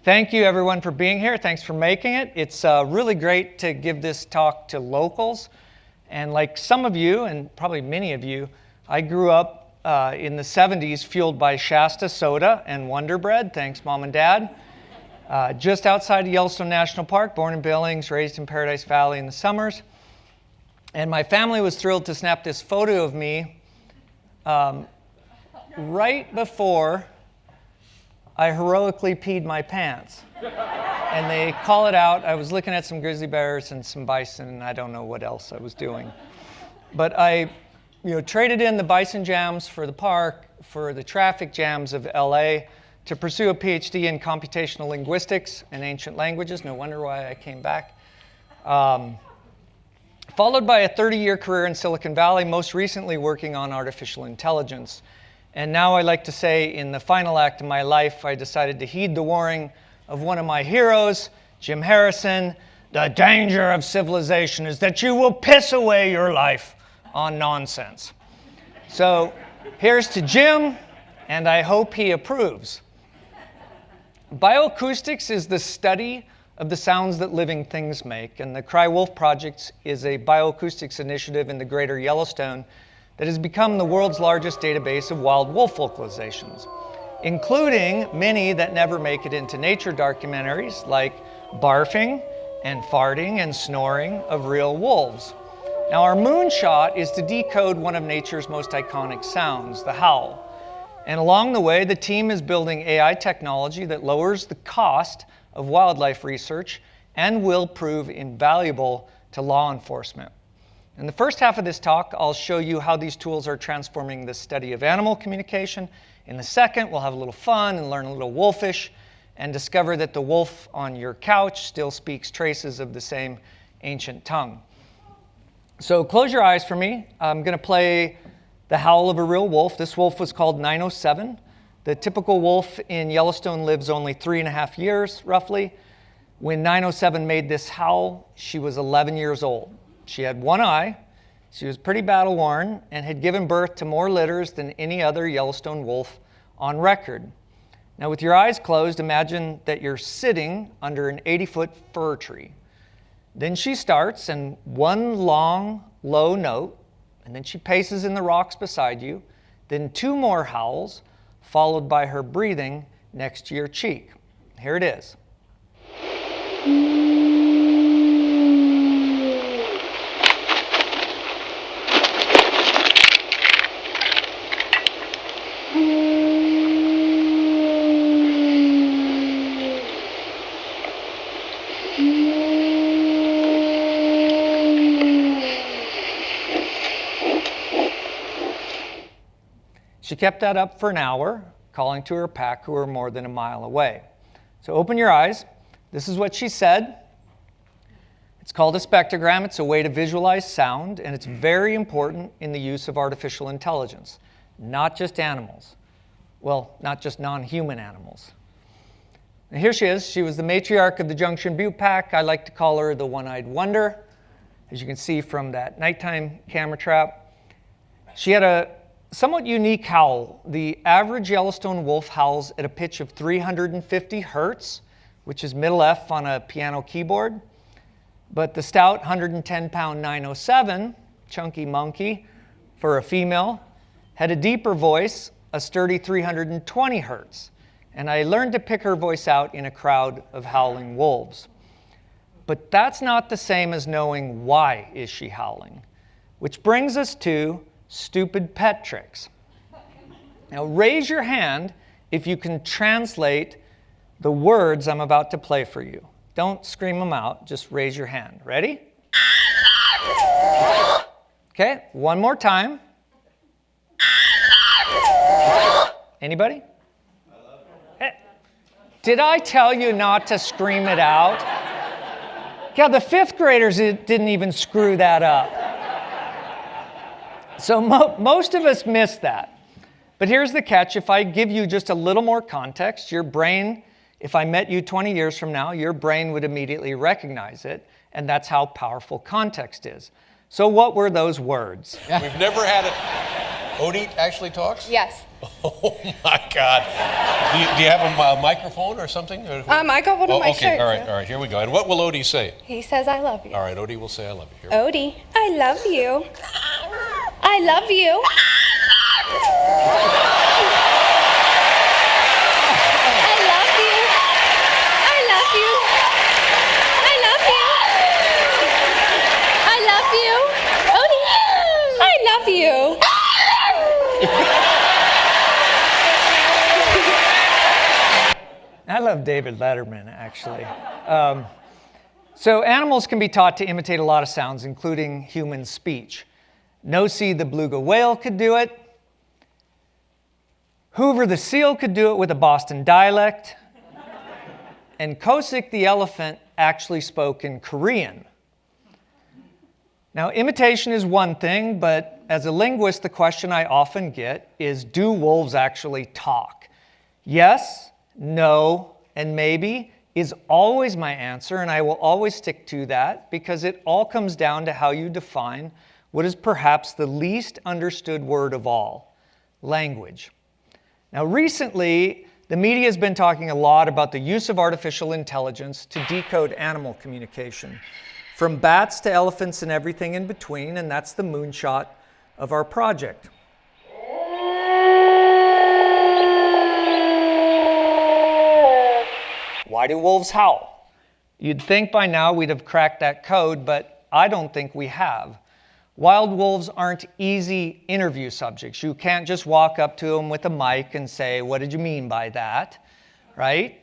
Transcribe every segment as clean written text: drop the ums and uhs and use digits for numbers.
Thank you, everyone, for being here. Thanks for making it. It's really great to give this talk to locals. And like some of you, and probably many of you, I grew up in the 70s fueled by Shasta soda and Wonder Bread. Thanks, Mom and Dad. Just outside of Yellowstone National Park, born in Billings, raised in Paradise Valley in the summers. And my family was thrilled to snap this photo of me right before I heroically peed my pants. And they call it out. I was looking at some grizzly bears and some bison, and I don't know what else I was doing. But I traded in the bison jams for the park, for the traffic jams of LA, to pursue a PhD in computational linguistics and ancient languages. No wonder why I came back. Followed by a 30-year career in Silicon Valley, most recently working on artificial intelligence. And now I like to say, in the final act of my life, I decided to heed the warning of one of my heroes, Jim Harrison. The danger of civilization is that you will piss away your life on nonsense. So here's to Jim, and I hope he approves. Bioacoustics is the study of the sounds that living things make, and the Cry Wolf Project is a bioacoustics initiative in the greater Yellowstone that has become the world's largest database of wild wolf vocalizations, including many that never make it into nature documentaries, like barfing and farting and snoring of real wolves. Now, our moonshot is to decode one of nature's most iconic sounds, the howl. And along the way, the team is building AI technology that lowers the cost of wildlife research and will prove invaluable to law enforcement. In the first half of this talk, I'll show you how these tools are transforming the study of animal communication. In the second, we'll have a little fun and learn a little wolfish and discover that the wolf on your couch still speaks traces of the same ancient tongue. So close your eyes for me. I'm going to play the howl of a real wolf. This wolf was called 907. The typical wolf in Yellowstone lives only 3.5 years, roughly. When 907 made this howl, she was 11 years old. She had one eye, she was pretty battle-worn, and had given birth to more litters than any other Yellowstone wolf on record. Now, with your eyes closed, imagine that you're sitting under an 80-foot fir tree. Then she starts, and one long, low note, and then she paces in the rocks beside you, then 2 more howls, followed by her breathing next to your cheek. Here it is. She kept that up for an hour, calling to her pack who were more than a mile away. So open your eyes. This is what she said. It's called a spectrogram. It's a way to visualize sound, and it's very important in the use of artificial intelligence, not just animals. Well, not just non-human animals. And here she is. She was the matriarch of the Junction Butte Pack. I like to call her the One-Eyed Wonder, as you can see from that nighttime camera trap. She had a somewhat unique howl. The average Yellowstone wolf howls at a pitch of 350 hertz, which is middle F on a piano keyboard. But the stout 110-pound 907, chunky monkey for a female, had a deeper voice, a sturdy 320 hertz. And I learned to pick her voice out in a crowd of howling wolves. But that's not the same as knowing why is she howling, which brings us to stupid pet tricks. Now raise your hand if you can translate the words I'm about to play for you. Don't scream them out, just raise your hand. Ready? Okay, one more time. Anybody? Did I tell you not to scream it out? Yeah, the 5th graders didn't even screw that up. So most of us miss that. But here's the catch. If I give you just a little more context, your brain, if I met you 20 years from now, your brain would immediately recognize it. And that's how powerful context is. So what were those words? We've never had it. Odie actually talks? Yes. Oh my God. Do you have a microphone or something? I got one on my shirt. Okay, all right, here we go. And what will Odie say? He says, I love you. All right, Odie will say, I love you. Here. Odie, I love you. I love you. I love you. I love you. I love you. I love you. Odie, I love you. I love David Letterman, actually. So animals can be taught to imitate a lot of sounds, including human speech. Nosy the beluga whale could do it. Hoover the seal could do it with a Boston dialect. And Kosik the elephant actually spoke in Korean. Now, imitation is one thing, but as a linguist, the question I often get is, do wolves actually talk? Yes, no, and maybe is always my answer, and I will always stick to that because it all comes down to how you define what is perhaps the least understood word of all, language. Now, recently, the media has been talking a lot about the use of artificial intelligence to decode animal communication, from bats to elephants and everything in between, and that's the moonshot of our project. Why do wolves howl? You'd think by now we'd have cracked that code, but I don't think we have. Wild wolves aren't easy interview subjects. You can't just walk up to them with a mic and say, what did you mean by that, right?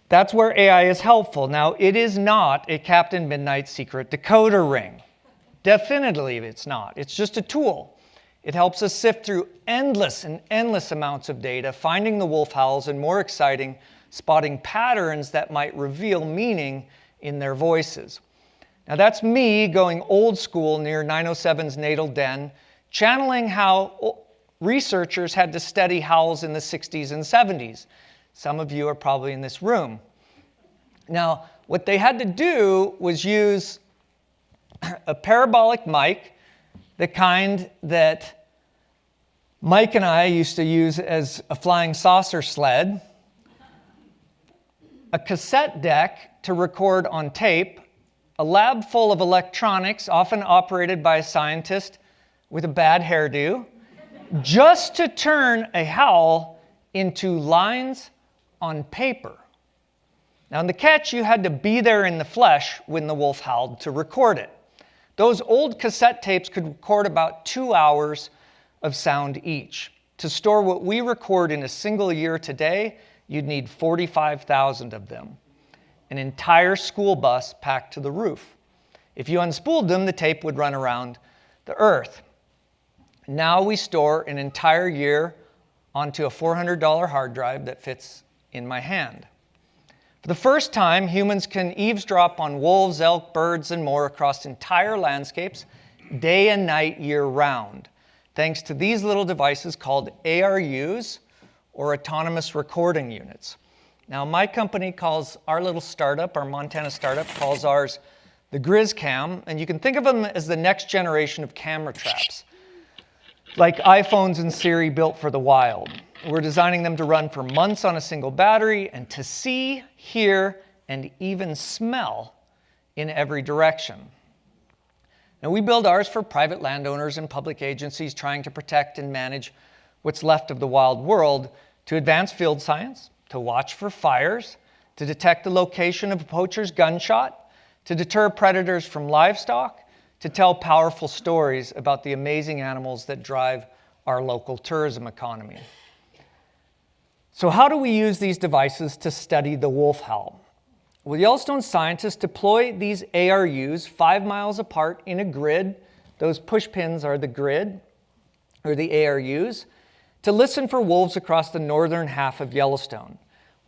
That's where AI is helpful. Now, it is not a Captain Midnight secret decoder ring. Definitely it's not. It's just a tool. It helps us sift through endless amounts of data, finding the wolf howls, and more exciting, spotting patterns that might reveal meaning in their voices. Now that's me going old school near 907's natal den, channeling how researchers had to study howls in the 60s and 70s. Some of you are probably in this room. Now, what they had to do was use a parabolic mic, the kind that Mike and I used to use as a flying saucer sled, a cassette deck to record on tape, a lab full of electronics, often operated by a scientist with a bad hairdo, just to turn a howl into lines on paper. Now, in the catch, you had to be there in the flesh when the wolf howled to record it. Those old cassette tapes could record about 2 hours of sound each. To store what we record in a single year today, you'd need 45,000 of them. An entire school bus packed to the roof. If you unspooled them, the tape would run around the earth. Now we store an entire year onto a $400 hard drive that fits in my hand. For the first time, humans can eavesdrop on wolves, elk, birds, and more across entire landscapes, day and night, year-round, thanks to these little devices called ARUs, or autonomous recording units. Now, my company calls our little startup, our Montana startup, calls ours the GrizzCam, and you can think of them as the next generation of camera traps, like iPhones and Siri built for the wild. We're designing them to run for months on a single battery and to see, hear, and even smell in every direction. Now, we build ours for private landowners and public agencies trying to protect and manage what's left of the wild world, to advance field science, to watch for fires, to detect the location of a poacher's gunshot, to deter predators from livestock, to tell powerful stories about the amazing animals that drive our local tourism economy. So how do we use these devices to study the wolf howl? Well, Yellowstone scientists deploy these ARUs 5 miles apart in a grid. Those push pins are the grid, or the ARUs, to listen for wolves across the northern half of Yellowstone.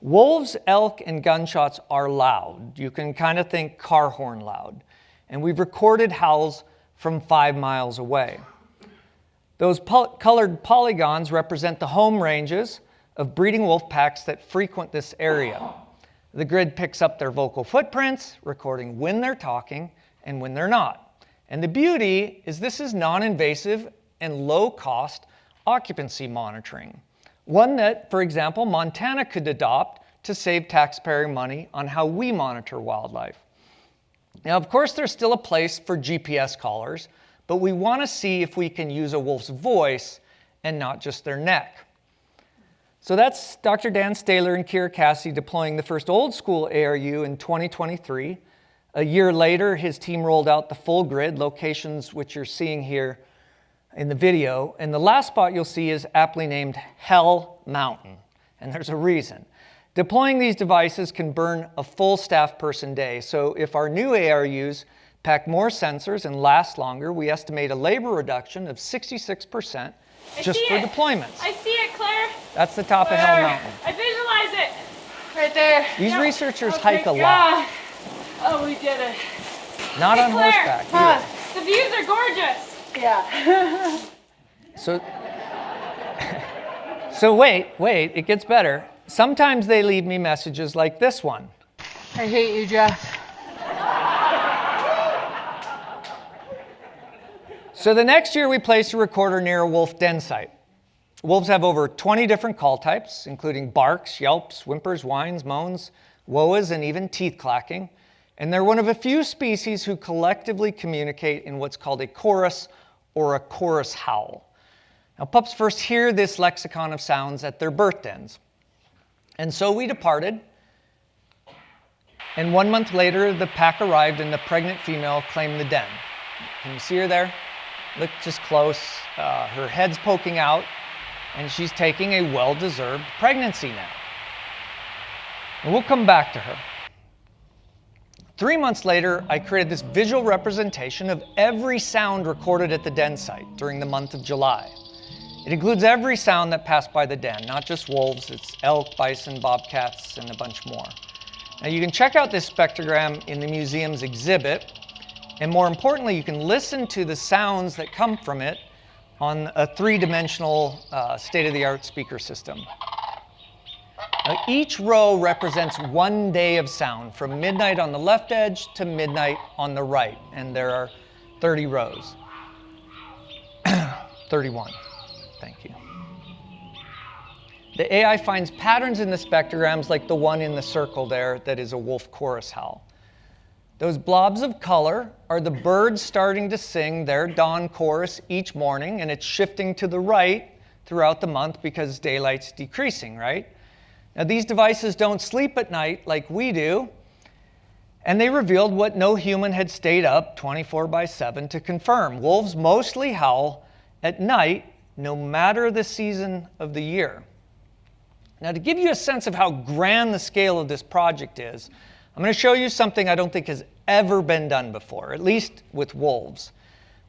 Wolves, elk, and gunshots are loud. You can kind of think car horn loud. And we've recorded howls from 5 miles away. Those colored polygons represent the home ranges of breeding wolf packs that frequent this area. The grid picks up their vocal footprints, recording when they're talking and when they're not. And the beauty is this is non-invasive and low-cost occupancy monitoring, one that, for example, Montana could adopt to save taxpayer money on how we monitor wildlife. Now, of course, there's still a place for GPS collars, but we want to see if we can use a wolf's voice and not just their neck. So that's Dr. Dan Staler and Kira Cassie deploying the first old school ARU in 2023. A year later, his team rolled out the full grid, locations which you're seeing here in the video. And the last spot you'll see is aptly named Hell Mountain. And there's a reason. Deploying these devices can burn a full staff person day. So if our new ARUs pack more sensors and last longer, we estimate a labor reduction of 66% just for deployments. I see it, Claire. That's the top of Hell Mountain. I visualize it. Right there. These researchers Oh, hike a thank lot. God. Oh, we did it. Not Hey, on Claire. horseback. Huh. Here. The views are gorgeous. Yeah. So wait, it gets better. Sometimes they leave me messages like this one. I hate you, Jeff. So the next year we placed a recorder near a wolf den site. Wolves have over 20 different call types, including barks, yelps, whimpers, whines, moans, whoas, and even teeth clacking. And they're one of a few species who collectively communicate in what's called a chorus or a chorus howl. Now, pups first hear this lexicon of sounds at their birth dens. And so we departed. And 1 month later, the pack arrived and the pregnant female claimed the den. Can you see her there? Look just close. Her head's poking out, and she's taking a well-deserved pregnancy now. And we'll come back to her. 3 months later, I created this visual representation of every sound recorded at the den site during the month of July. It includes every sound that passed by the den, not just wolves. It's elk, bison, bobcats, and a bunch more. Now you can check out this spectrogram in the museum's exhibit, and more importantly, you can listen to the sounds that come from it on a three-dimensional state-of-the-art speaker system. Now, each row represents 1 day of sound, from midnight on the left edge to midnight on the right, and there are 30 rows. 31, thank you. The AI finds patterns in the spectrograms like the one in the circle there that is a wolf chorus howl. Those blobs of color are the birds starting to sing their dawn chorus each morning, and it's shifting to the right throughout the month because daylight's decreasing, right? Now, these devices don't sleep at night like we do, and they revealed what no human had stayed up 24/7 to confirm. Wolves mostly howl at night, no matter the season of the year. Now, to give you a sense of how grand the scale of this project is, I'm going to show you something I don't think has ever been done before, at least with wolves.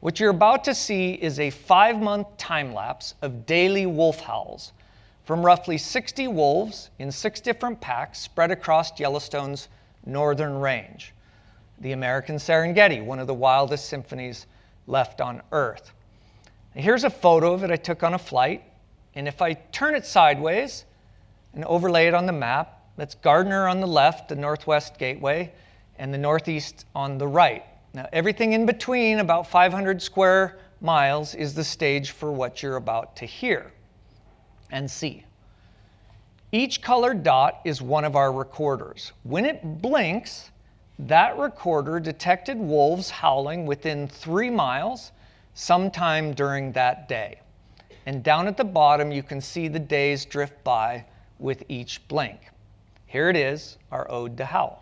What you're about to see is a 5-month time lapse of daily wolf howls from roughly 60 wolves in 6 different packs spread across Yellowstone's northern range, the American Serengeti, one of the wildest symphonies left on Earth. Now, here's a photo of it I took on a flight, and if I turn it sideways and overlay it on the map, that's Gardner on the left, the northwest gateway, and the northeast on the right. Now, everything in between, about 500 square miles, is the stage for what you're about to hear and see. Each colored dot is one of our recorders. When it blinks, that recorder detected wolves howling within 3 miles sometime during that day. And down at the bottom, you can see the days drift by with each blink. Here it is, our ode to howl.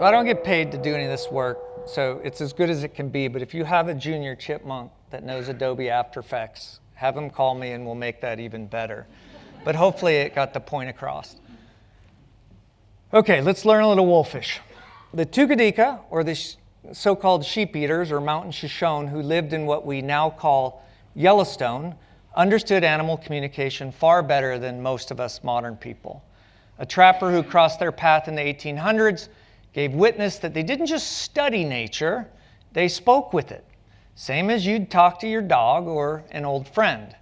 So I don't get paid to do any of this work, so it's as good as it can be, but if you have a junior chipmunk that knows Adobe After Effects, have them call me and we'll make that even better. But hopefully it got the point across. Okay, let's learn a little wolfish. The Tukadika, or the so-called sheep eaters or mountain Shoshone who lived in what we now call Yellowstone, understood animal communication far better than most of us modern people. A trapper who crossed their path in the 1800s gave witness that they didn't just study nature, they spoke with it, same as you'd talk to your dog or an old friend.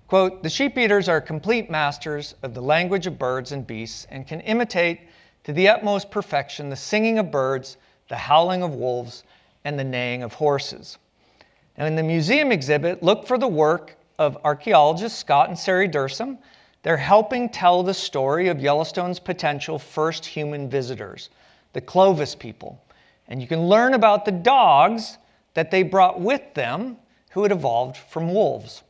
Quote, the sheep eaters are complete masters of the language of birds and beasts and can imitate to the utmost perfection the singing of birds, the howling of wolves, and the neighing of horses. Now in the museum exhibit, look for the work of archaeologists Scott and Sari Dursum. They're helping tell the story of Yellowstone's potential first human visitors, the Clovis people. And you can learn about the dogs that they brought with them who had evolved from wolves.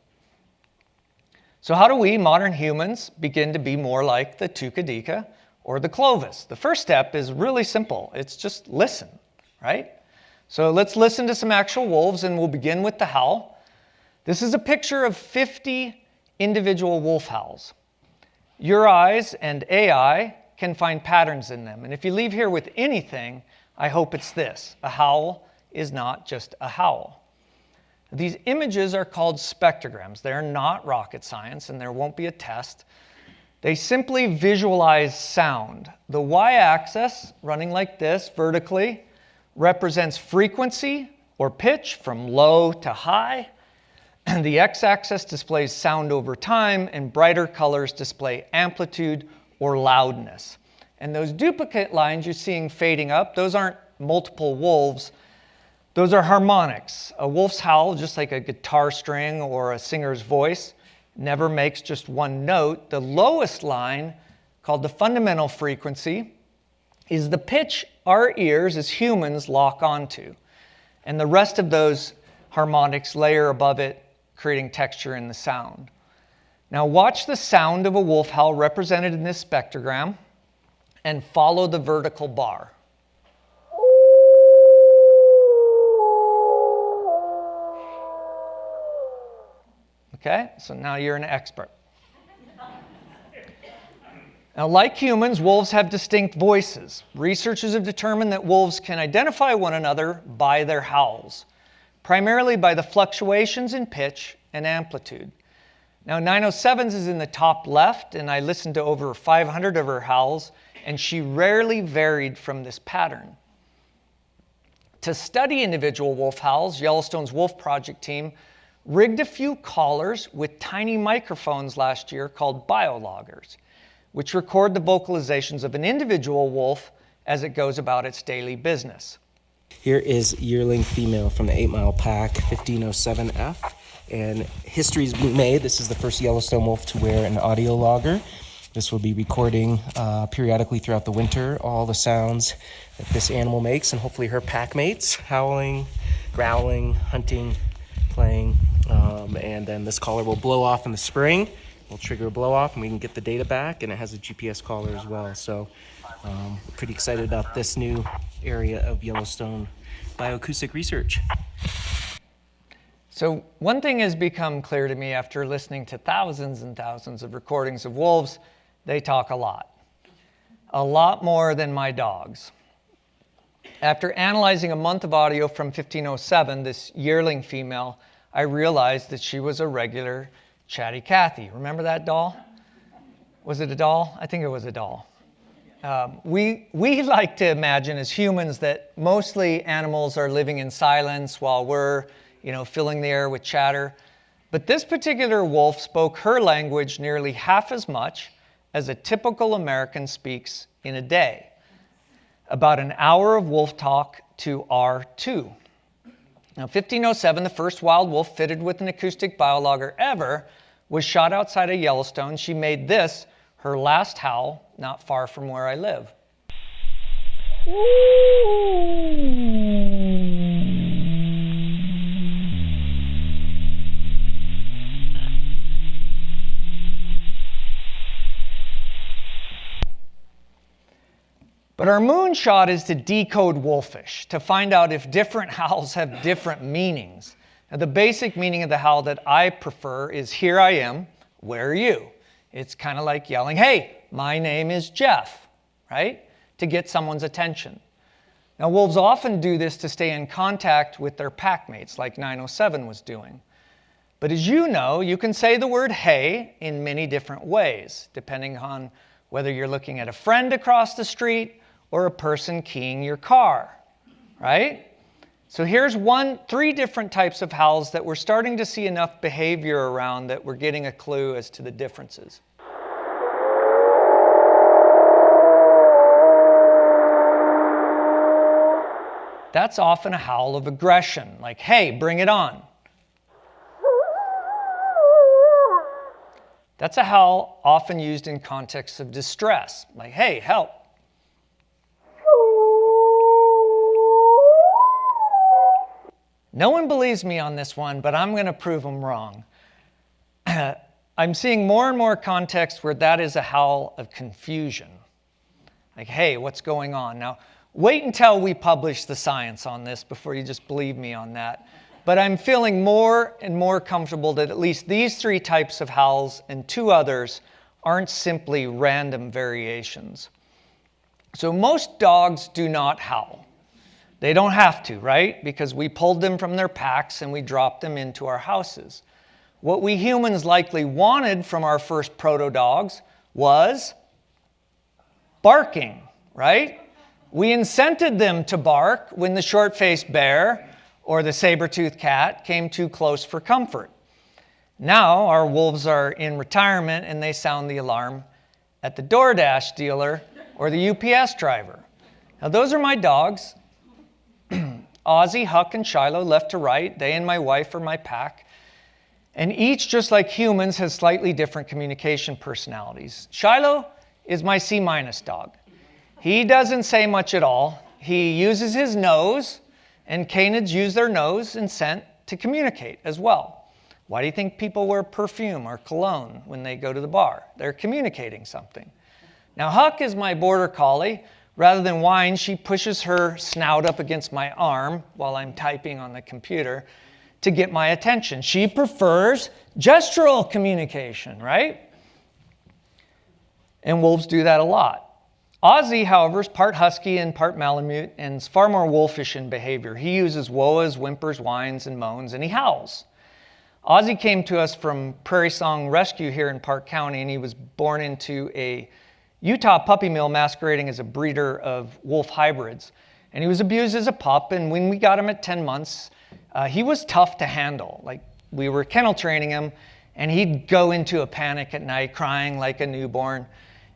So how do we, modern humans, begin to be more like the Tukadika or the Clovis? The first step is really simple. It's just listen, right? So let's listen to some actual wolves, and we'll begin with the howl. This is a picture of 50 individual wolf howls. Your eyes and AI can find patterns in them. And if you leave here with anything, I hope it's this. A howl is not just a howl. These images are called spectrograms. They're not rocket science, and there won't be a test. They simply visualize sound. The y-axis, running like this vertically, represents frequency or pitch from low to high. And the x-axis displays sound over time, and brighter colors display amplitude or loudness. And those duplicate lines you're seeing fading up, those aren't multiple wolves. Those are harmonics. A wolf's howl, just like a guitar string or a singer's voice, never makes just one note. The lowest line, called the fundamental frequency, is the pitch our ears as humans lock onto. And the rest of those harmonics layer above it, creating texture in the sound. Now watch the sound of a wolf howl represented in this spectrogram and follow the vertical bar. Okay, so now you're an expert. Now, like humans, wolves have distinct voices. Researchers have determined that wolves can identify one another by their howls, primarily by the fluctuations in pitch and amplitude. Now, 907's is in the top left, and I listened to over 500 of her howls, and she rarely varied from this pattern. To study individual wolf howls, Yellowstone's Wolf Project team rigged a few collars with tiny microphones last year called biologgers, which record the vocalizations of an individual wolf as it goes about its daily business. Here is yearling female from the 8 Mile Pack, 1507F. And history's been made. This is the first Yellowstone wolf to wear an audio logger. This will be recording periodically throughout the winter all the sounds that this animal makes, and hopefully her pack mates, howling, growling, hunting, playing. And then this collar will blow off in the spring. We'll trigger a blow off and we can get the data back, and it has a GPS collar as well. So we're pretty excited about this new area of Yellowstone bioacoustic research. So one thing has become clear to me after listening to thousands and thousands of recordings of wolves: they talk a lot more than my dogs. After analyzing a month of audio from 1507, this yearling female, I realized that she was a regular Chatty Cathy. Remember that doll? Was it a doll? I think it was a doll. We like to imagine as humans that mostly animals are living in silence while we're, filling the air with chatter. But this particular wolf spoke her language nearly half as much as a typical American speaks in a day. About an hour of wolf talk to R2. Now, 1507, the first wild wolf fitted with an acoustic biologger ever, was shot outside of Yellowstone. She made this her last howl not far from where I live. But our moonshot is to decode wolfish, to find out if different howls have different meanings. Now, the basic meaning of the howl that I prefer is, here I am, where are you? It's kind of like yelling, hey, my name is Jeff, right? To get someone's attention. Now, wolves often do this to stay in contact with their pack mates, like 907 was doing. But as you know, you can say the word hey in many different ways, depending on whether you're looking at a friend across the street or a person keying your car, right? So here's three different types of howls that we're starting to see enough behavior around that we're getting a clue as to the differences. That's often a howl of aggression, like, hey, bring it on. That's a howl often used in contexts of distress, like, hey, help. No one believes me on this one, but I'm going to prove them wrong. I'm seeing more and more contexts where that is a howl of confusion. Like, hey, what's going on? Now, wait until we publish the science on this before you just believe me on that. But I'm feeling more and more comfortable that at least these three types of howls and two others aren't simply random variations. So most dogs do not howl. They don't have to, right? Because we pulled them from their packs and we dropped them into our houses. What we humans likely wanted from our first proto-dogs was barking, right? We incented them to bark when the short-faced bear or the saber-toothed cat came too close for comfort. Now our wolves are in retirement and they sound the alarm at the DoorDash dealer or the UPS driver. Now those are my dogs. Ozzy, Huck, and Shiloh, left to right. They and my wife are my pack. And each, just like humans, has slightly different communication personalities. Shiloh is my C- dog. He doesn't say much at all. He uses his nose, and canids use their nose and scent to communicate as well. Why do you think people wear perfume or cologne when they go to the bar? They're communicating something. Now, Huck is my border collie. Rather than whine, she pushes her snout up against my arm while I'm typing on the computer to get my attention. She prefers gestural communication, right? And wolves do that a lot. Ozzy, however, is part husky and part Malamute and is far more wolfish in behavior. He uses whoas, whimpers, whines, and moans, and he howls. Ozzy came to us from Prairie Song Rescue here in Park County, and he was born into a Utah puppy mill masquerading as a breeder of wolf hybrids. And he was abused as a pup, and when we got him at 10 months, he was tough to handle. Like, we were kennel training him, and he'd go into a panic at night, crying like a newborn.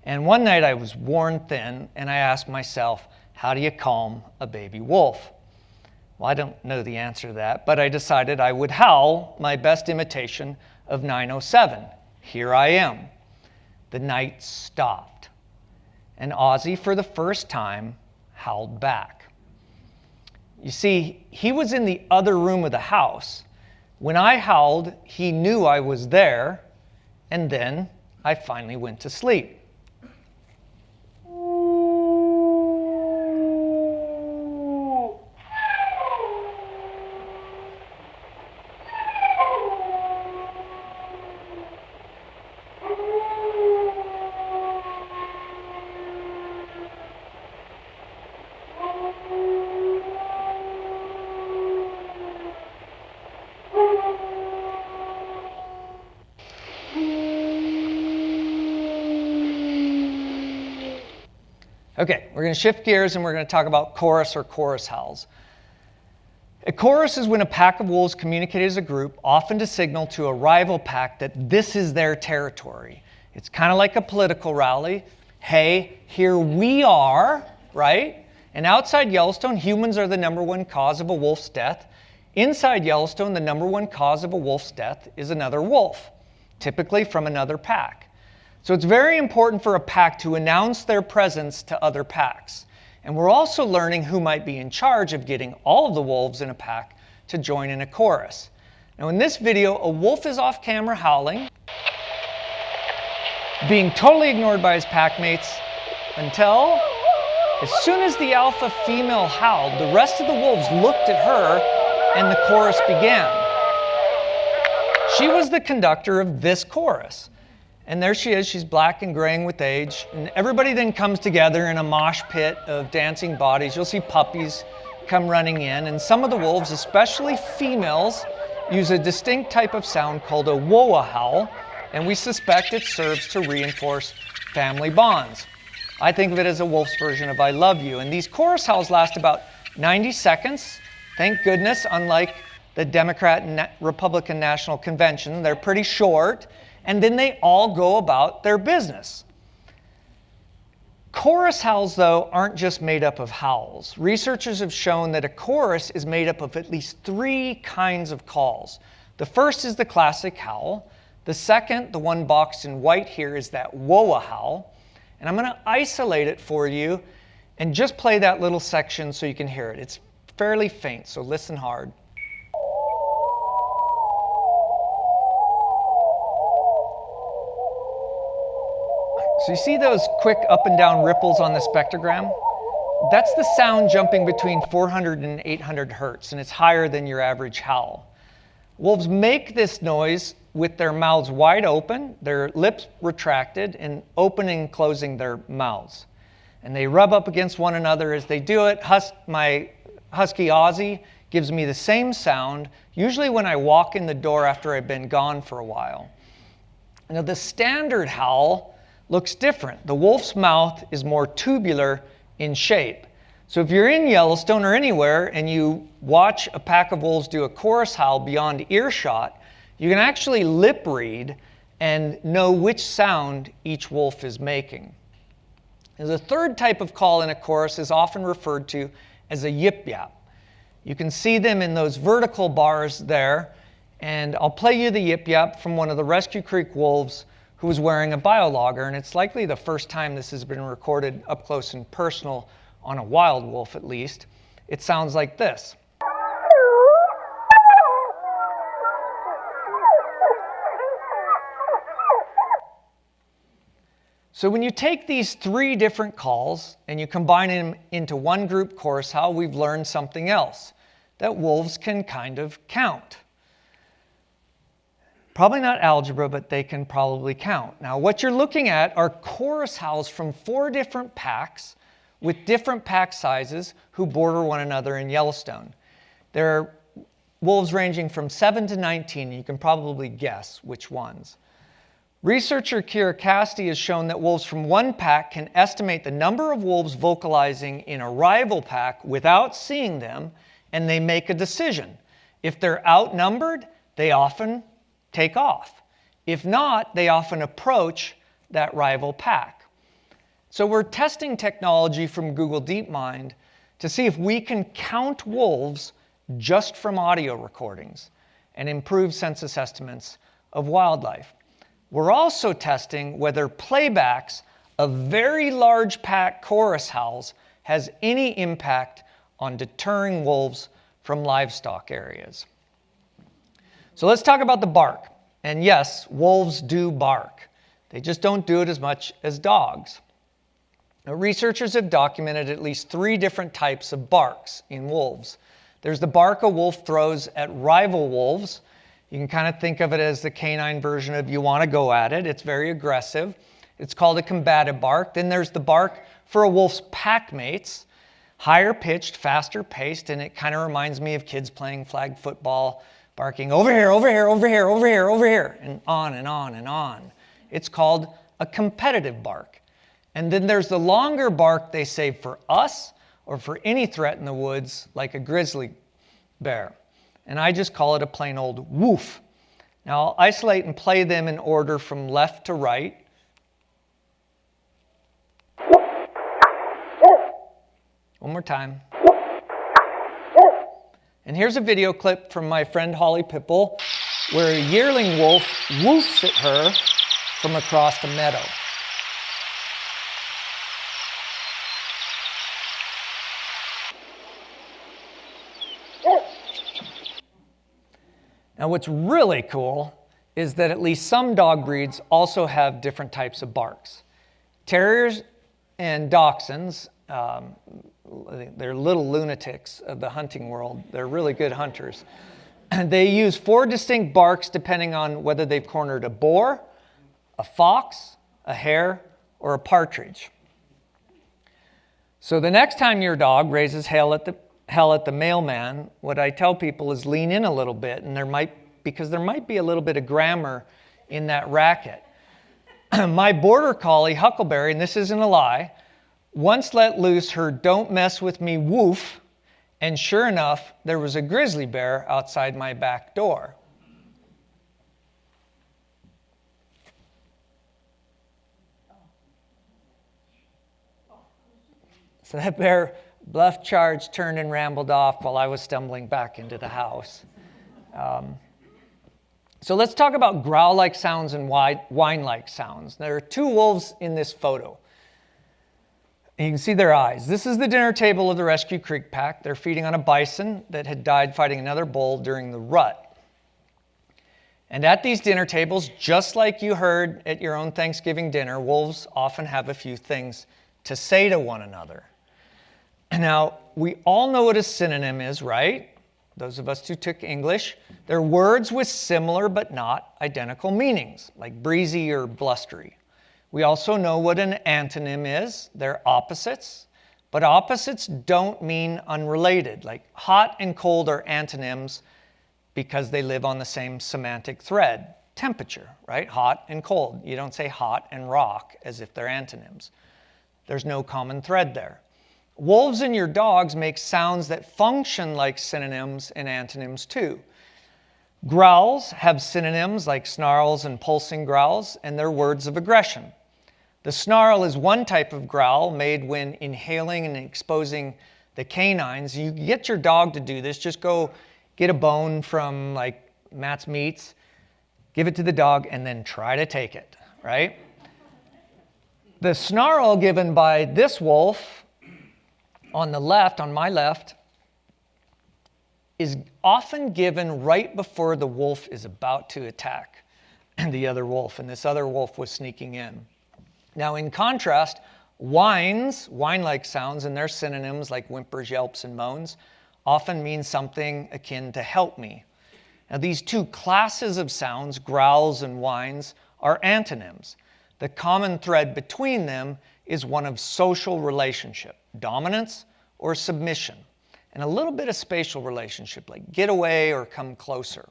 And one night I was worn thin, and I asked myself, how do you calm a baby wolf? Well, I don't know the answer to that, but I decided I would howl my best imitation of 907. Here I am. The night stopped. And Ozzy, for the first time, howled back. You see, he was in the other room of the house. When I howled, he knew I was there, and then I finally went to sleep. Okay, we're going to shift gears and we're going to talk about chorus or chorus howls. A chorus is when a pack of wolves communicate as a group, often to signal to a rival pack that this is their territory. It's kind of like a political rally. Hey, here we are, right? And outside Yellowstone, humans are the #1 cause of a wolf's death. Inside Yellowstone, the #1 cause of a wolf's death is another wolf, typically from another pack. So it's very important for a pack to announce their presence to other packs. And we're also learning who might be in charge of getting all of the wolves in a pack to join in a chorus. Now in this video, a wolf is off camera howling, being totally ignored by his pack mates until As soon as the alpha female howled, the rest of the wolves looked at her and the chorus began. She was the conductor of this chorus. And there she is, she's black and graying with age. And everybody then comes together in a mosh pit of dancing bodies. You'll see puppies come running in. And some of the wolves, especially females, use a distinct type of sound called a whoa howl. And we suspect it serves to reinforce family bonds. I think of it as a wolf's version of I love you. And these chorus howls last about 90 seconds. Thank goodness, unlike the Democrat and Republican National Convention, they're pretty short. And then they all go about their business. Chorus howls, though, aren't just made up of howls. Researchers have shown that a chorus is made up of at least 3 kinds of calls. The first is the classic howl. The second, the one boxed in white here, is that whoa howl. And I'm going to isolate it for you and just play that little section so you can hear it. It's fairly faint, so listen hard. So you see those quick up and down ripples on the spectrogram? That's the sound jumping between 400 and 800 hertz, and it's higher than your average howl. Wolves make this noise with their mouths wide open, their lips retracted, and opening and closing their mouths. And they rub up against one another as they do it. My husky Aussie gives me the same sound, usually when I walk in the door after I've been gone for a while. Now, the standard howl looks different. The wolf's mouth is more tubular in shape. So if you're in Yellowstone or anywhere and you watch a pack of wolves do a chorus howl beyond earshot, you can actually lip read and know which sound each wolf is making. And the third type of call in a chorus is often referred to as a yip yap. You can see them in those vertical bars there, and I'll play you the yip yap from one of the Rescue Creek wolves who was wearing a biologger, and it's likely the first time this has been recorded up close and personal on a wild wolf at least. It sounds like this. So when you take these 3 different calls and you combine them into one group chorus howl, we've learned something else, that wolves can kind of count. Probably not algebra, but they can probably count. Now, what you're looking at are chorus howls from 4 different packs with different pack sizes who border one another in Yellowstone. There are wolves ranging from 7 to 19, and you can probably guess which ones. Researcher Kira Casti has shown that wolves from one pack can estimate the number of wolves vocalizing in a rival pack without seeing them, and they make a decision. If they're outnumbered, they often take off. If not, they often approach that rival pack. So we're testing technology from Google DeepMind to see if we can count wolves just from audio recordings and improve census estimates of wildlife. We're also testing whether playbacks of very large pack chorus howls has any impact on deterring wolves from livestock areas. So let's talk about the bark. And yes, wolves do bark. They just don't do it as much as dogs. Now, researchers have documented at least 3 different types of barks in wolves. There's the bark a wolf throws at rival wolves. You can kind of think of it as the canine version of you want to go at it. It's very aggressive. It's called a combative bark. Then there's the bark for a wolf's pack mates, higher pitched, faster paced, and it kind of reminds me of kids playing flag football, barking over here, over here, over here, over here, over here, and on and on and on. It's called a competitive bark. And then there's the longer bark they save for us or for any threat in the woods, like a grizzly bear. And I just call it a plain old woof. Now I'll isolate and play them in order from left to right. One more time. And here's a video clip from my friend Holly Pipple where a yearling wolf woofs at her from across the meadow. Now what's really cool is that at least some dog breeds also have different types of barks. Terriers and Dachshunds They're little lunatics of the hunting world. They're really good hunters. And they use 4 distinct barks depending on whether they've cornered a boar, a fox, a hare, or a partridge. So the next time your dog raises hell at the mailman, what I tell people is lean in a little bit, and because there might be a little bit of grammar in that racket. My border collie, Huckleberry, and this isn't a lie, once let loose her "don't mess with me" woof, and sure enough, there was a grizzly bear outside my back door. So that bear bluff, charged, turned, and rambled off while I was stumbling back into the house. So let's talk about growl-like sounds and whine-like sounds. There are 2 wolves in this photo. And you can see their eyes. This is the dinner table of the Rescue Creek Pack. They're feeding on a bison that had died fighting another bull during the rut. And at these dinner tables, just like you heard at your own Thanksgiving dinner, wolves often have a few things to say to one another. Now, we all know what a synonym is, right? Those of us who took English. They're words with similar but not identical meanings, like breezy or blustery. We also know what an antonym is. They're opposites, but opposites don't mean unrelated. Like hot and cold are antonyms because they live on the same semantic thread. Temperature, right? Hot and cold. You don't say hot and rock as if they're antonyms. There's no common thread there. Wolves and your dogs make sounds that function like synonyms and antonyms too. Growls have synonyms like snarls and pulsing growls, and they're words of aggression. The snarl is one type of growl made when inhaling and exposing the canines. You get your dog to do this. Just go get a bone from like Matt's Meats, give it to the dog, and then try to take it, right? The snarl given by this wolf on the left, on my left, is often given right before the wolf is about to attack the other wolf, and this other wolf was sneaking in. Now, in contrast, whine-like sounds, and their synonyms like whimpers, yelps, and moans, often mean something akin to "help me." Now, these 2 classes of sounds, growls and whines, are antonyms. The common thread between them is one of social relationship, dominance or submission, and a little bit of spatial relationship, like get away or come closer.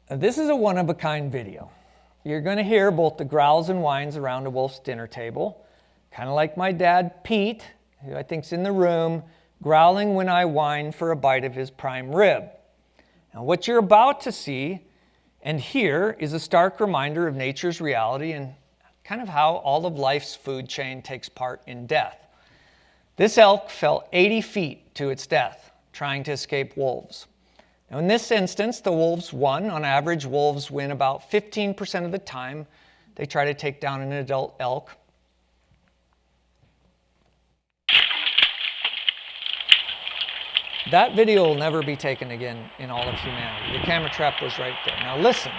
This is a one-of-a-kind video. You're going to hear both the growls and whines around a wolf's dinner table, kind of like my dad, Pete, who I think's in the room, growling when I whine for a bite of his prime rib. Now, what you're about to see and hear is a stark reminder of nature's reality and kind of how all of life's food chain takes part in death. This elk fell 80 feet to its death, trying to escape wolves. Now, in this instance, the wolves won. On average, wolves win about 15% of the time they try to take down an adult elk. That video will never be taken again in all of humanity. The camera trap was right there. Now listen.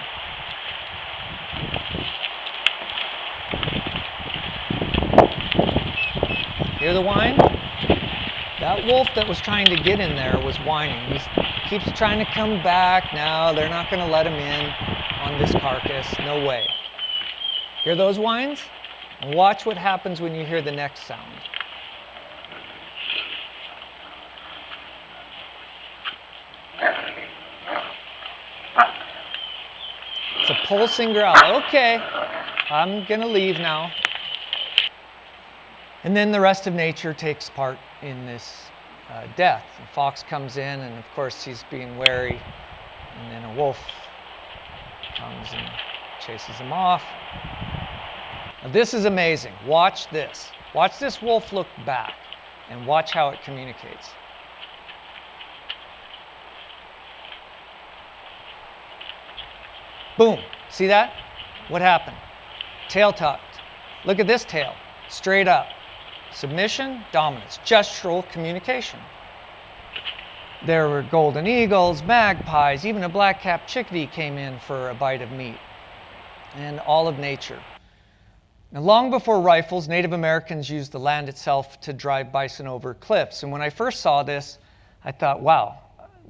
Hear the whine? That wolf that was trying to get in there was whining. He keeps trying to come back. No, they're not going to let him in on this carcass. No way. Hear those whines? And watch what happens when you hear the next sound. It's a pulsing growl. Okay, I'm going to leave now. And then the rest of nature takes part in this death. The fox comes in, and of course he's being wary, and then a wolf comes and chases him off. Now, this is amazing. Watch this. Watch this wolf look back, and watch how it communicates. Boom. See that? What happened? Tail tucked. Look at this tail. Straight up. Submission, dominance, gestural communication. There were golden eagles, magpies, even a black-capped chickadee came in for a bite of meat. And all of nature Now, long before rifles, Native Americans used the land itself to drive bison over cliffs. And when I first saw this, I thought, wow,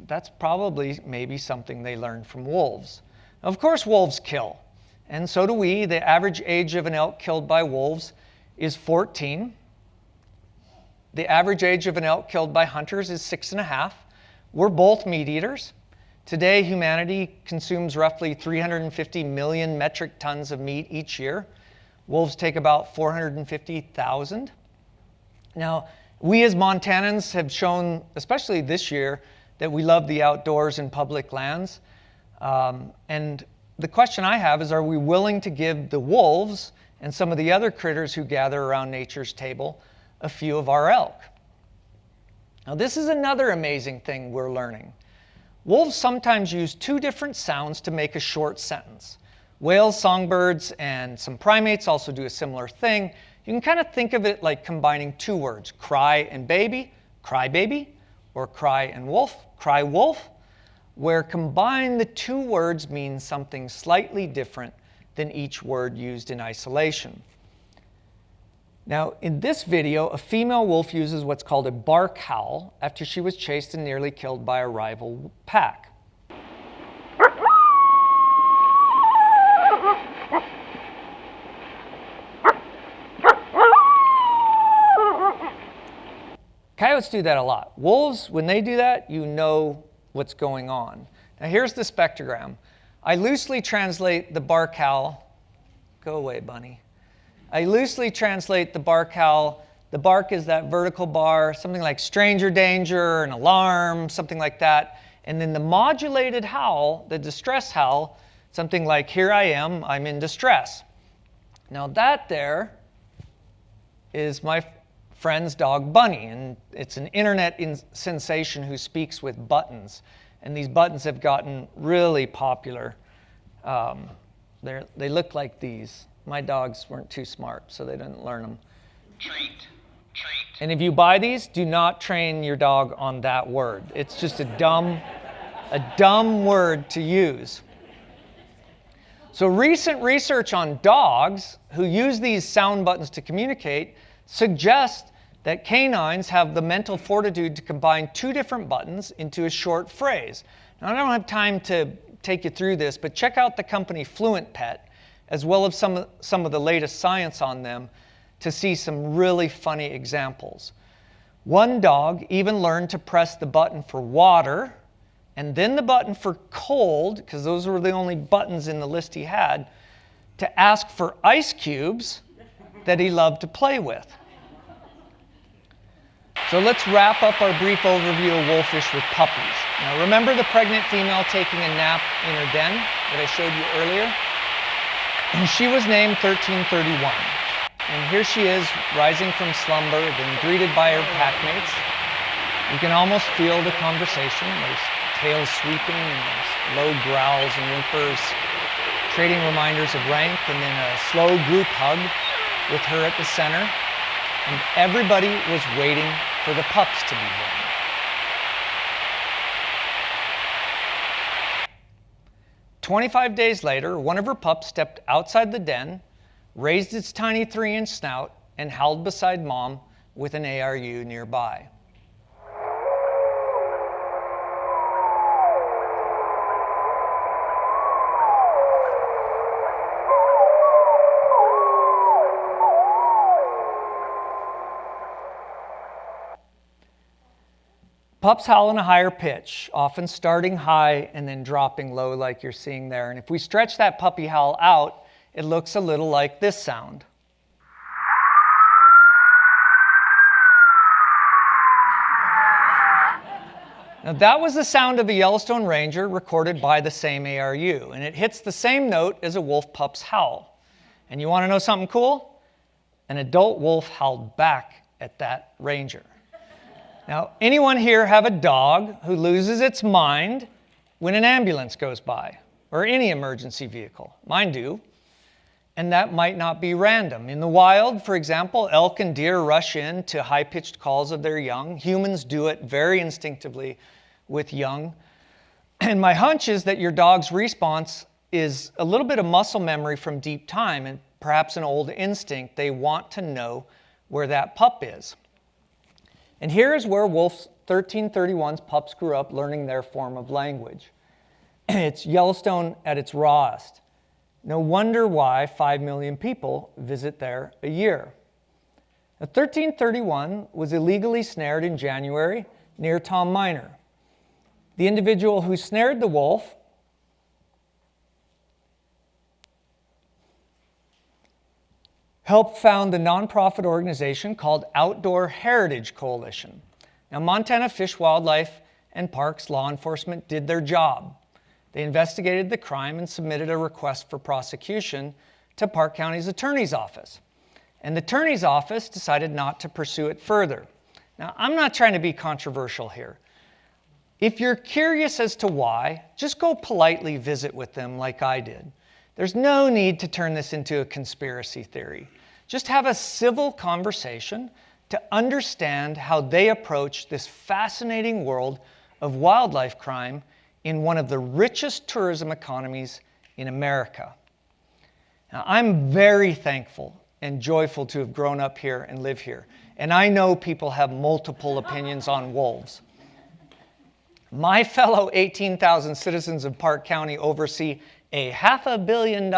that's probably maybe something they learned from wolves. Of course, wolves kill, and so do we. The average age of an elk killed by wolves is 14. The average age of an elk killed by hunters is 6.5. We're both meat eaters. Today, humanity consumes roughly 350 million metric tons of meat each year. Wolves take about 450,000. Now, we as Montanans have shown, especially this year, that we love the outdoors and public lands. And the question I have is, are we willing to give the wolves and some of the other critters who gather around nature's table a few of our elk? Now, this is another amazing thing we're learning. Wolves sometimes use two different sounds to make a short sentence. Whales, songbirds, and some primates also do a similar thing. You can kind of think of it like combining two words, cry and baby, cry baby, or cry and wolf, cry wolf, where combined the two words mean something slightly different than each word used in isolation. Now, in this video, a female wolf uses what's called a bark howl after she was chased and nearly killed by a rival pack. Coyotes do that a lot. Wolves, when they do that, you know what's going on. Now here's the spectrogram. I loosely translate the bark howl. Go away, bunny. I loosely translate the bark howl. The bark is that vertical bar, something like stranger danger, an alarm, something like that. And then the modulated howl, the distress howl, something like here I am, I'm in distress. Now that there is my friend's dog Bunny, and it's an internet sensation who speaks with buttons. And these buttons have gotten really popular. They look like these. My dogs weren't too smart, so they didn't learn them. Treat. And if you buy these, do not train your dog on that word. It's just a dumb word to use. So recent research on dogs who use these sound buttons to communicate suggests that canines have the mental fortitude to combine two different buttons into a short phrase. Now, I don't have time to take you through this, but check out the company Fluent Pet, as well as some of the latest science on them, to see some really funny examples. One dog even learned to press the button for water, and then the button for cold, because those were the only buttons in the list he had, to ask for ice cubes that he loved to play with. So let's wrap up our brief overview of wolfish with puppies. Now remember the pregnant female taking a nap in her den that I showed you earlier? And she was named 1331. And here she is rising from slumber, then greeted by her packmates. You can almost feel the conversation, those tails sweeping, and those low growls and whimpers, trading reminders of rank, and then a slow group hug with her at the center. And everybody was waiting for the pups to be born. "25 days later, one of her pups stepped outside the den, raised its tiny 3-inch snout, and howled beside Mom with an ARU nearby. Pups howl in a higher pitch, often starting high and then dropping low like you're seeing there. And if we stretch that puppy howl out, it looks a little like this sound. Now that was the sound of a Yellowstone ranger recorded by the same ARU, and it hits the same note as a wolf pup's howl. And you want to know something cool? An adult wolf howled back at that ranger. Now, anyone here have a dog who loses its mind when an ambulance goes by, or any emergency vehicle? Mine do. And that might not be random. In the wild, for example, elk and deer rush in to high-pitched calls of their young. Humans do it very instinctively with young. And my hunch is that your dog's response is a little bit of muscle memory from deep time, and perhaps an old instinct. They want to know where that pup is. And here is where Wolf 1331's pups grew up learning their form of language. It's Yellowstone at its rawest. No wonder why 5 million people visit there a year. Now, 1331 was illegally snared in January near Tom Minor. The individual who snared the wolf helped found the nonprofit organization called Outdoor Heritage Coalition. Now, Montana Fish, Wildlife, and Parks law enforcement did their job. They investigated the crime and submitted a request for prosecution to Park County's attorney's office. And the attorney's office decided not to pursue it further. Now, I'm not trying to be controversial here. If you're curious as to why, just go politely visit with them like I did. There's no need to turn this into a conspiracy theory. Just have a civil conversation to understand how they approach this fascinating world of wildlife crime in one of the richest tourism economies in America. Now, I'm very thankful and joyful to have grown up here and live here. And I know people have multiple opinions on wolves. My fellow 18,000 citizens of Park County oversee a $500 million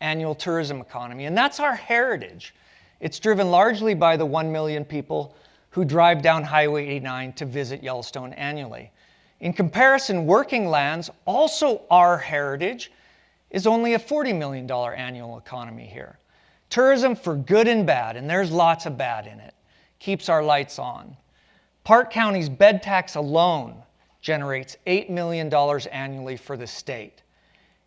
annual tourism economy, and that's our heritage. It's driven largely by the 1 million people who drive down Highway 89 to visit Yellowstone annually. In comparison, working lands, also our heritage, is only a $40 million annual economy here. Tourism, for good and bad, and there's lots of bad in it, keeps our lights on. Park County's bed tax alone generates $8 million annually for the state.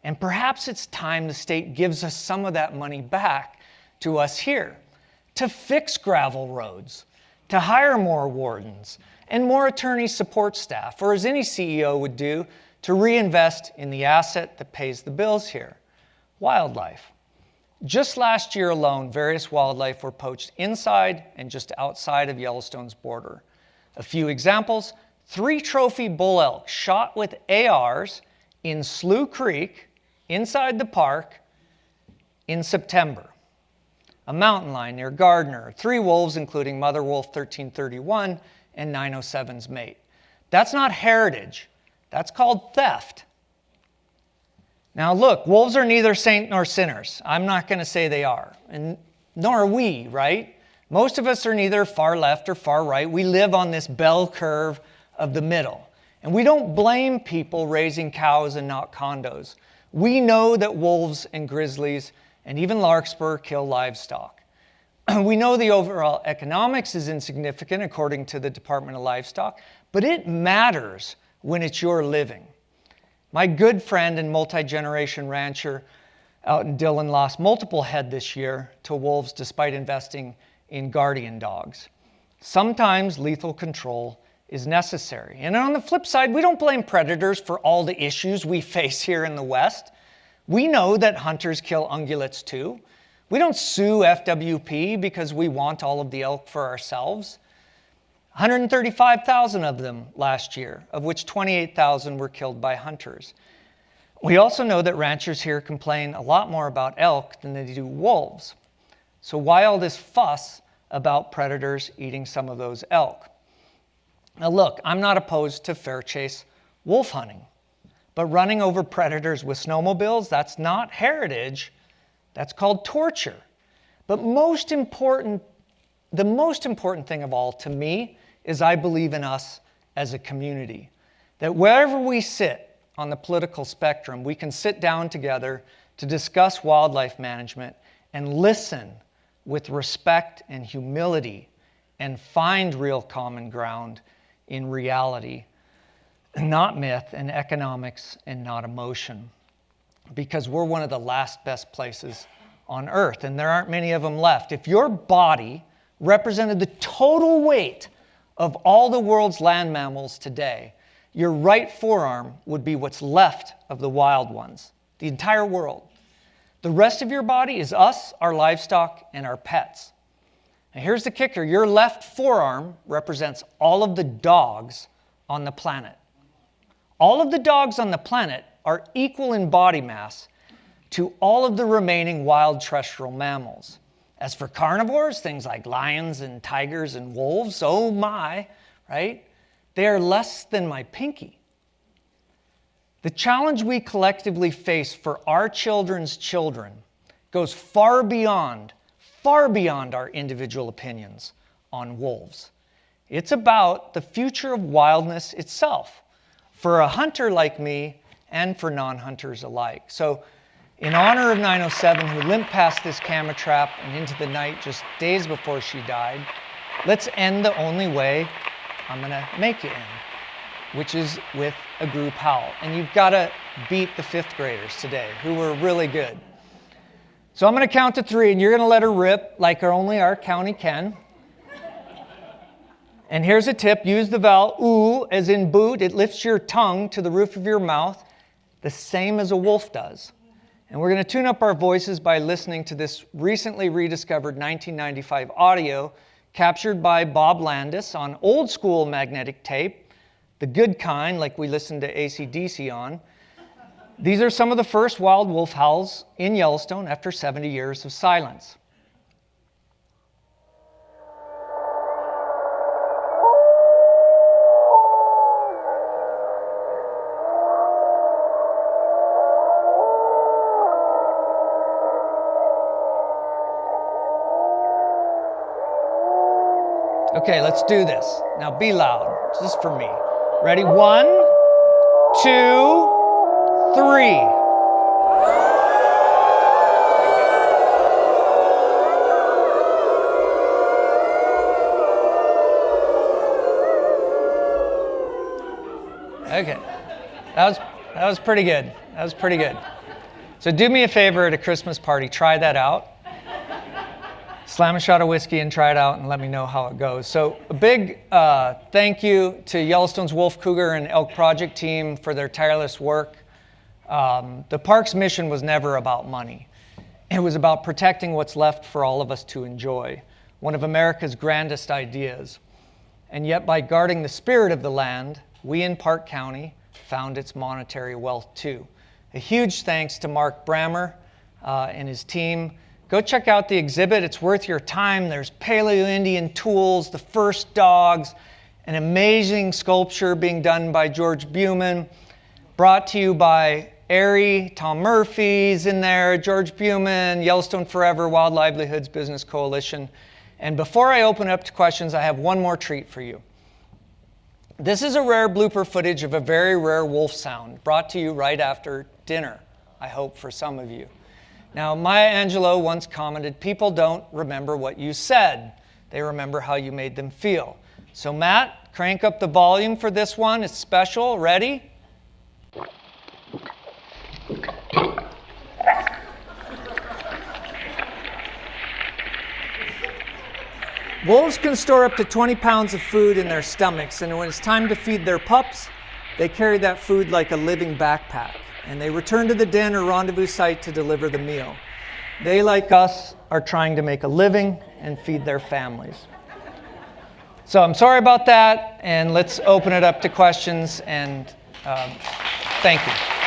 And perhaps it's time the state gives us some of that money back to us here, to fix gravel roads, to hire more wardens, and more attorney support staff, or as any CEO would do, to reinvest in the asset that pays the bills here, wildlife. Just last year alone, various wildlife were poached inside and just outside of Yellowstone's border. A few examples: 3 trophy bull elk shot with ARs in Slough Creek, inside the park, in September. A mountain lion near Gardner, 3 wolves, including Mother Wolf 1331 and 907's mate. That's not heritage. That's called theft. Now look, wolves are neither saint nor sinners. I'm not going to say they are, and nor are we, right? Most of us are neither far left or far right. We live on this bell curve of the middle. And we don't blame people raising cows and not condos. We know that wolves and grizzlies and even larkspur kill livestock. We know the overall economics is insignificant according to the Department of Livestock, but it matters when it's your living. My good friend and multi-generation rancher out in Dillon lost multiple head this year to wolves despite investing in guardian dogs. Sometimes lethal control is necessary. And on the flip side, we don't blame predators for all the issues we face here in the West. We know that hunters kill ungulates too. We don't sue FWP because we want all of the elk for ourselves. 135,000 of them last year, of which 28,000 were killed by hunters. We also know that ranchers here complain a lot more about elk than they do wolves. So why all this fuss about predators eating some of those elk? Now look, I'm not opposed to fair chase wolf hunting, but running over predators with snowmobiles, that's not heritage. That's called torture. But the most important thing of all to me is I believe in us as a community. That wherever we sit on the political spectrum, we can sit down together to discuss wildlife management and listen with respect and humility and find real common ground in reality, not myth, and economics, and not emotion. Because we're one of the last best places on earth, and there aren't many of them left. If your body represented the total weight of all the world's land mammals today, your right forearm would be what's left of the wild ones, the entire world. The rest of your body is us, our livestock, and our pets. And here's the kicker: your left forearm represents all of the dogs on the planet. All of the dogs on the planet are equal in body mass to all of the remaining wild terrestrial mammals. As for carnivores, things like lions and tigers and wolves, oh my, right? They are less than my pinky. The challenge we collectively face for our children's children goes far beyond our individual opinions on wolves. It's about the future of wildness itself, for a hunter like me and for non-hunters alike. So, in honor of 907, who limped past this camera trap and into the night just days before she died, let's end the only way I'm gonna make it end, which is with a group howl. And you've gotta beat the 5th graders today, who were really good. So I'm gonna count to 3, and you're gonna let her rip like only our county can. And here's a tip: use the vowel oo, as in boot. It lifts your tongue to the roof of your mouth, the same as a wolf does. And we're going to tune up our voices by listening to this recently rediscovered 1995 audio captured by Bob Landis on old school magnetic tape, the good kind, like we listened to AC/DC on. These are some of the first wild wolf howls in Yellowstone after 70 years of silence. Okay, let's do this. Now be loud, just for me. Ready? 1, 2, 3. Okay, that was pretty good. That was pretty good. So do me a favor at a Christmas party, try that out. Slam a shot of whiskey and try it out and let me know how it goes. So a big thank you to Yellowstone's Wolf, Cougar, and Elk Project team for their tireless work. The park's mission was never about money. It was about protecting what's left for all of us to enjoy, one of America's grandest ideas. And yet by guarding the spirit of the land, we in Park County found its monetary wealth too. A huge thanks to Mark Brammer and his team. Go check out the exhibit. It's worth your time. There's Paleo-Indian tools, the first dogs, an amazing sculpture being done by George Buman, brought to you by Airy, Tom Murphy's in there, George Buman, Yellowstone Forever, Wild Livelihoods Business Coalition. And before I open up to questions, I have one more treat for you. This is a rare blooper footage of a very rare wolf sound, brought to you right after dinner, I hope for some of you. Now, Maya Angelou once commented, people don't remember what you said. They remember how you made them feel. So Matt, crank up the volume for this one. It's special. Ready? Wolves can store up to 20 pounds of food in their stomachs, and when it's time to feed their pups, they carry that food like a living backpack. And they return to the den or rendezvous site to deliver the meal. They, like us, are trying to make a living and feed their families. So I'm sorry about that, and let's open it up to questions, and thank you.